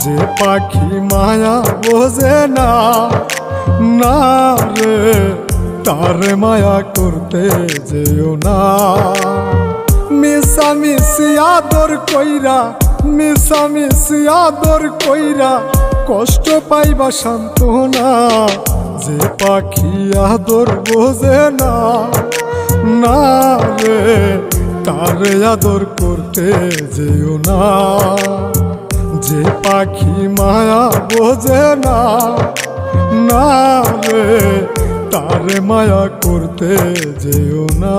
যে পাখি মায়া বোঝে না, না রে তারে মায়া করতে যেও না। মিশামিশি আদর কইরা, মিশামিশি আদর কইরা কষ্ট পাইবা সান্ত্বনা। যে পাখি আদর বোঝে না, না রে তারে আদর করতে যেও না। যে পাখি মায়া বোঝে না, না রে তারে মায়া করতে যেও না।